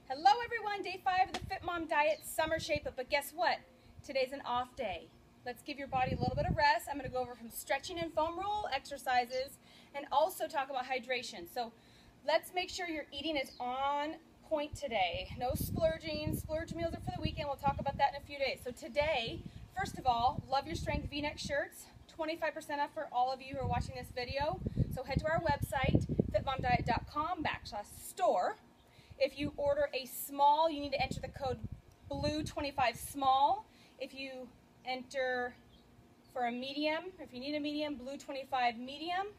Hello everyone, day 5 of the Fit Mom Diet Summer Shape Up, but guess what? Today's an off day. Let's give your body a little bit of rest. I'm going to go over some stretching and foam roll exercises and also talk about hydration. So let's make sure your eating is on point today. No splurging. Splurge meals are for the weekend. We'll talk about that in a few days. So today, first of all, Love Your Strength V-neck shirts, 25% off for all of you who are watching this video. So head to our website, fitmomdiet.com/store. If you order a small, you need to enter the code BLUE25SMALL. If you enter for a medium, if you need a medium, BLUE25 medium.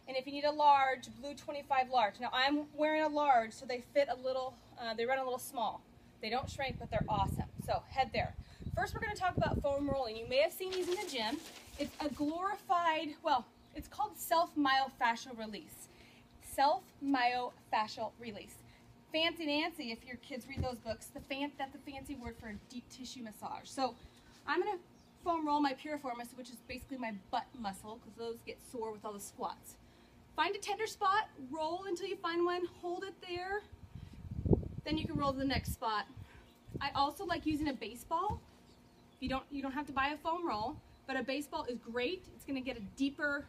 And if you need a large, BLUE25 large. Now I'm wearing a large, so they fit a little, they run a little small. They don't shrink, but they're awesome. So head there. First, we're going to talk about foam rolling. You may have seen these in the gym. It's a glorified, well, it's called self-myofascial release. Self-myofascial release. Fancy Nancy, if your kids read those books, that's the fancy word for a deep tissue massage. So I'm going to foam roll my piriformis, which is basically my butt muscle, because those get sore with all the squats. Find a tender spot, roll until you find one, hold it there, then you can roll to the next spot. I also like using a baseball. You don't have to buy a foam roll, but a baseball is great. It's going to get a deeper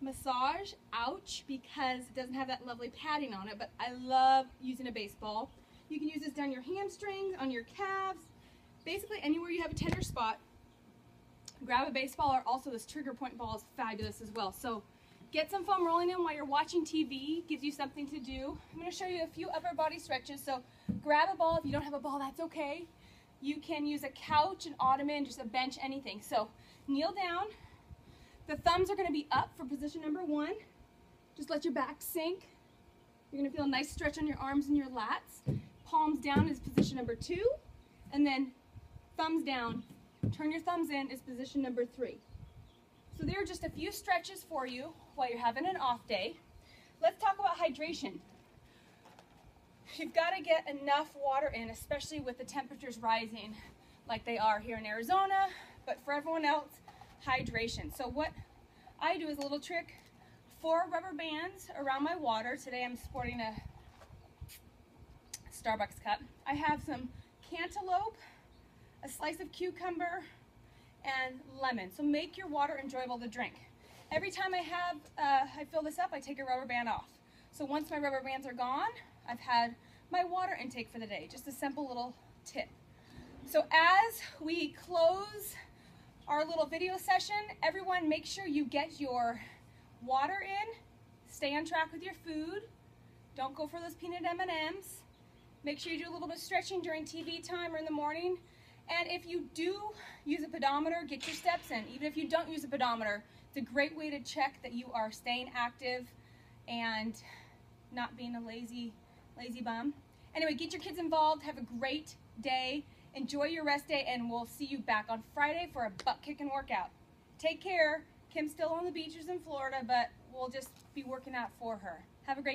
massage, ouch, because it doesn't have that lovely padding on it, but I love using a baseball. You can use this down your hamstrings, on your calves, basically anywhere you have a tender spot. Grab a baseball, or also this trigger point ball is fabulous as well. So get some foam rolling in while you're watching TV, gives you something to do. I'm going to show you a few upper body stretches. So grab a ball. If you don't have a ball, that's okay. You can use a couch, an ottoman, just a bench, anything. So kneel down. The thumbs are going to be up for position number 1. Just let your back sink. You're going to feel a nice stretch on your arms and your lats. Palms down is position number 2. And then thumbs down. Turn your thumbs in is position number 3. So there are just a few stretches for you while you're having an off day. Let's talk about hydration. You've got to get enough water in, especially with the temperatures rising like they are here in Arizona, but for everyone else, hydration. So what I do is a little trick. 4 rubber bands around my water. Today I'm sporting a Starbucks cup. I have some cantaloupe, a slice of cucumber, and lemon. So make your water enjoyable to drink. Every time I fill this up, I take a rubber band off. So once my rubber bands are gone, I've had my water intake for the day. Just a simple little tip. So as we close our little video session, everyone make sure you get your water in, stay on track with your food, don't go for those peanut M&Ms, make sure you do a little bit of stretching during TV time or in the morning, and if you do use a pedometer, get your steps in. Even if you don't use a pedometer, it's a great way to check that you are staying active and not being a lazy bum. Anyway, get your kids involved, have a great day. Enjoy your rest day, and we'll see you back on Friday for a butt-kicking workout. Take care. Kim's still on the beaches in Florida, but we'll just be working out for her. Have a great day.